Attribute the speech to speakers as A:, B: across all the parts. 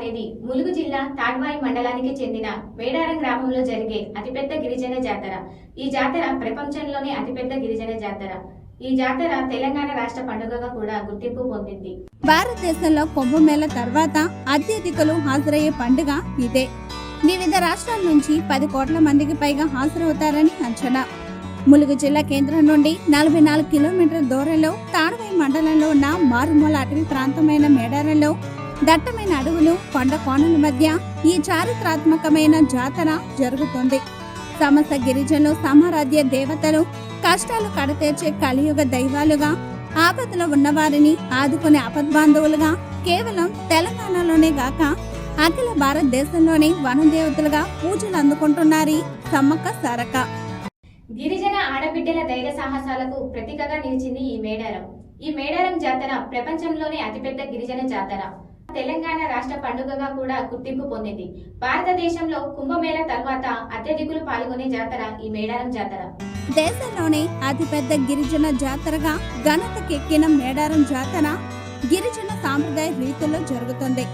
A: అనేది ములుగు జిల్లా తాడ్వాయి మండలానికి చెందిన మేడారం గ్రామంలో జరిగే అతిపెద్ద గిరిజన జాతర. ఈ జాతర ప్రపంచంలోనే అతిపెద్ద గిరిజన జాతర. ఈ జాతర తెలంగాణ రాష్ట్ర పండుగగా కూడా గుర్తింపు పొందింది.
B: భారతదేశంలో కుంభమేళ తర్వాత అత్యధికులు హాజరయ్యే పండుగ ఇదే. వివిధ రాష్ట్రాల నుంచి 10 కోట్ల మందికి పైగా హాజరవుతారని అంచనా. ములుగు జిల్లా కేంద్రం నుండి 44 కిలోమీటర్ల దూరంలో తాడ్వాయి మండలంలో ఉన్న మారుమూల అటవీ ప్రాంతమైన మేడారంలో దట్టమైన అడవులు, కొండ కోణల మధ్య ఈ చారిత్రాత్మకమైన జాతర జరుగుతుంది. సమస్త గిరిజనులు సమారాధ్య దేవతలు, కష్టాలు కడతీర్చే కలియుగ దైవాలుగా, ఆపదలో ఉన్నవారిని ఆదుకునే ఆపద్బాంధవులుగా కేవలం తెలంగాణలోనే గాక అఖిల భారతదేశంలోని వనదేవతలుగా పూజలు అందుకుంటున్నారు సమ్మక్క సారక్క.
A: గిరిజన ఆడబిడ్డల ధైర్య సాహసాలకు ప్రతీకగా నిలిచింది ఈ మేడారం. ఈ మేడారం జాతర ప్రపంచంలోనే అతిపెద్ద గిరిజన జాతర. తెలంగాణ రాష్ట్ర పండుగగా కూడా గుర్తింపు పొందింది. భారతదేశంలో కుంభమేళ తర్వాత అత్యధికులు పాల్గొనే జాతర ఈ మేడారం జాతర.
B: దేశంలోనే అతిపెద్ద గిరిజన జాతరగా ఘనతకెక్కిన మేడారం జాతర గిరిజన సాంప్రదాయ రీతుల్లో జరుగుతుంది.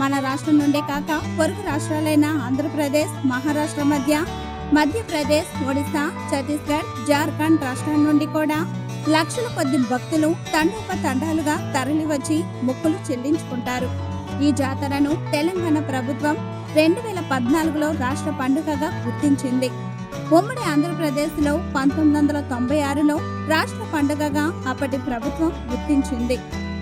B: మన రాష్ట్రం నుండే కాక పొరుగు రాష్ట్రాలైన ఆంధ్రప్రదేశ్, మహారాష్ట్ర మధ్యప్రదేశ్, ఒడిశా, ఛత్తీస్గఢ్, జార్ఖండ్ రాష్ట్రాల నుండి కూడా లక్షల కొద్ది భక్తులు తండోపతండాలుగా తరలివచ్చి మొక్కులు చెల్లించుకుంటారు. ఈ జాతరను తెలంగాణ ప్రభుత్వం 2014లో రాష్ట్ర పండుగగా గుర్తించింది. ఉమ్మడి ఆంధ్రప్రదేశ్ లో 1996లో రాష్ట్ర పండుగగా అప్పటి ప్రభుత్వం గుర్తించింది.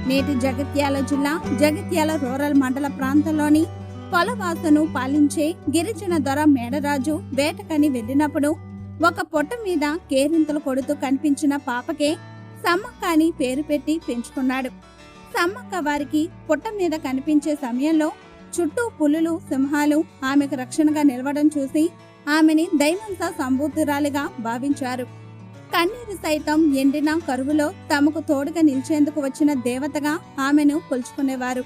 B: నేటి జగిత్యాల జిల్లా జగిత్యాల రూరల్ మండల ప్రాంతంలోని పొలవాసను పాలించే గిరిజన దొర మేడరాజు వేటకని వెళ్ళినప్పుడు ఒక పొట్ట మీద కేరింతలు కొడుతూ కనిపించిన పాపకే సమ్మక్క అని పేరు పెట్టి పెంచుకున్నాడు. సమ్మక్క వారికి పొట్ట మీద కనిపించే సమయంలో చుట్టూ పులులు, సింహాలు ఆమెకు రక్షణగా నిలవడం చూసి ఆమెని దైవంస సంబూతురాలిగా భావించారు. కన్నీరు సైతం ఎండిన కరువులో తమకు తోడుగా నిలిచేందుకు వచ్చిన దేవతగా ఆమెను కొలుచుకునేవారు.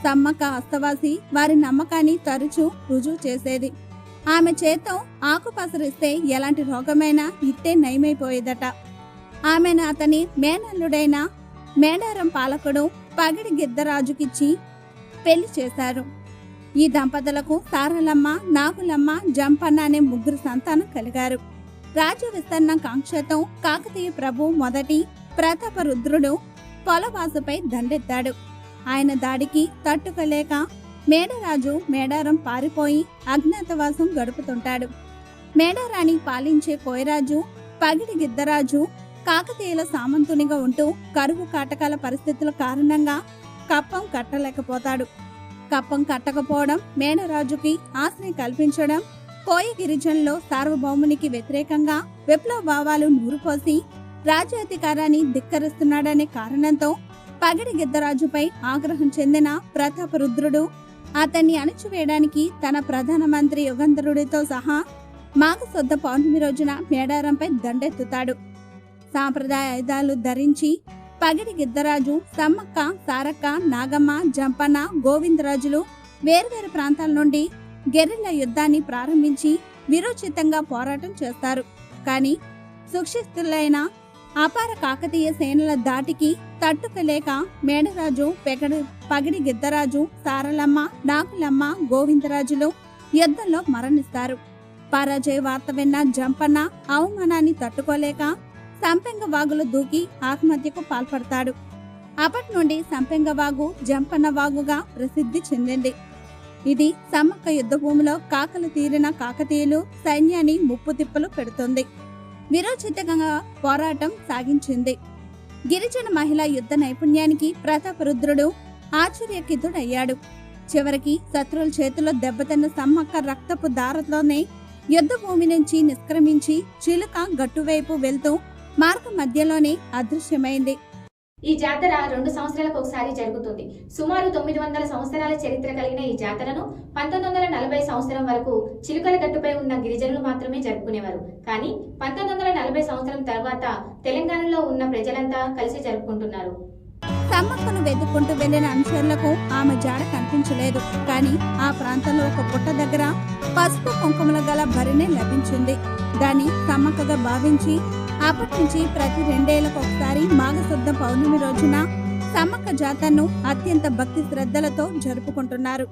B: సమ్మక్క హస్తవాసి వారి నమ్మకాన్ని తరచూ రుజువు చేసేది. ఆమె చేత్తో ఆకు పసరిస్తే ఎలాంటి రోగమైనా ఇట్టే నయమైపోయేదట. ఆమెను అతని మేనల్లుడైన మేడారం పాలకుడు పగిడి గిద్దరాజుకిచ్చి పెళ్లి చేశారు. ఈ దంపతులకు సారలమ్మ, నాగులమ్మ, జంపన్న అనే 3 సంతానం కలిగారు. రాజ్య విస్తరణ కాంక్షతో కాకతీయ ప్రభు మొదటి ప్రతాపరుద్రుడు పొలవాసుపై దండెత్తాడు. ఆయన దాడికి తట్టుకోలేక మేడరాజు మేడారం పారిపోయి అజ్ఞాతవాసం గడుపుతుంటాడు. మేడారాన్ని పాలించే కోయరాజు పగిడి గిద్దరాజు కాకతీయుల సామంతునిగా ఉంటూ కరువు కాటకాల పరిస్థితుల కారణంగా కప్పం కట్టలేకపోతాడు. కప్పం కట్టకపోవడం, మేడరాజుకి ఆశ్రయం కల్పించడం, కోయ గిరిజనులో సార్వభౌమునికి వ్యతిరేకంగా విప్లవ భావాలు నూరుపోసి రాజ్యాధికారాన్ని ధిక్కరిస్తున్నాడనే కారణంతో పగిడి గిద్దరాజుపై ఆగ్రహం చెందిన ప్రతాపరుద్రుడు అతన్ని అణచివేయడానికి తన ప్రధానమంత్రి యుగంధరుడితో సహా మాఘశుద్ధ పౌర్ణమి రోజున మేడారంపై దండెత్తుతాడు. సాంప్రదాయ ఆయుధాలు ధరించి పగిడి గిద్దరాజు, సమ్మక్క, సారక్క, నాగమ్మ, జంపన్న, గోవిందరాజులు వేర్వేరు ప్రాంతాల నుండి గెరిల్లా యుద్ధాన్ని ప్రారంభించి విరోచితంగా పోరాటం చేస్తారు. కానీ సుక్షిస్తులైన అపార కాకతీయ సేనల దాటికి తట్టుకోలేక మేడరాజు, పగిడి గిద్దరాజు, సారలమ్మ, నాగులమ్మ, గోవిందరాజులు యుద్ధంలో మరణిస్తారు. పరాజయ వార్త విన్న జంపన్న అవమానాన్ని తట్టుకోలేక సంపెంగ వాగులో దూకి ఆత్మహత్యకు పాల్పడతాడు. అప్పటి నుండి సంపెంగ వాగు జంపన్న వాగుగా ప్రసిద్ధి చెందింది. ఇది సమ్మక్క యుద్ధ భూమిలో కాకలు తీరిన కాకతీయులు సైన్యాన్ని ముప్పు తిప్పలు పెడుతుంది. విరోచితంగా పోరాటం సాగించింది. గిరిజన మహిళా యుద్ధ నైపుణ్యానికి ప్రతాపరుద్రుడు ఆశ్చర్యకితుడయ్యాడు. చివరికి శత్రువుల చేతిలో దెబ్బతిన్న సమ్మక్క రక్తపు దారతోనే యుద్ధ భూమి నుంచి నిష్క్రమించి చిలుక గట్టువైపు వెళ్తూ మార్గ మధ్యలోనే అదృశ్యమైంది.
A: ఈ జాతర 2 సంవత్సరాలకు ఒకసారి జరుగుతుంది. సుమారు 900 సంవత్సరాల చరిత్ర కలిగిన ఈ జాతరను 1940 సంవత్సరం వరకు చిలుకల గట్టుపై ఉన్న గిరిజనులు మాత్రమే జరుపుకునేవారు. కానీ 1940 సంవత్సరం తర్వాత తెలంగాణలో ఉన్న ప్రజలంతా కలిసి జరుపుకుంటున్నారు.
B: సమ్మక్కను వెతుక్కుంటూ వెళ్లిన అనుచరులకు ఆమె జాడ కనిపించలేదు. కానీ ఆ ప్రాంతంలో ఒక పుట్ట దగ్గర పసుపు కుంకుమల గల భరిణె లభించింది. దాన్ని సమ్మక్కగా భావించి అప్పటి నుంచి ప్రతి 2 ఏళ్లకు ఒకసారి మాఘశుద్ధ పౌర్ణమి రోజున సమ్మక్క జాతరను అత్యంత భక్తి శ్రద్ధలతో జరుపుకుంటున్నారు.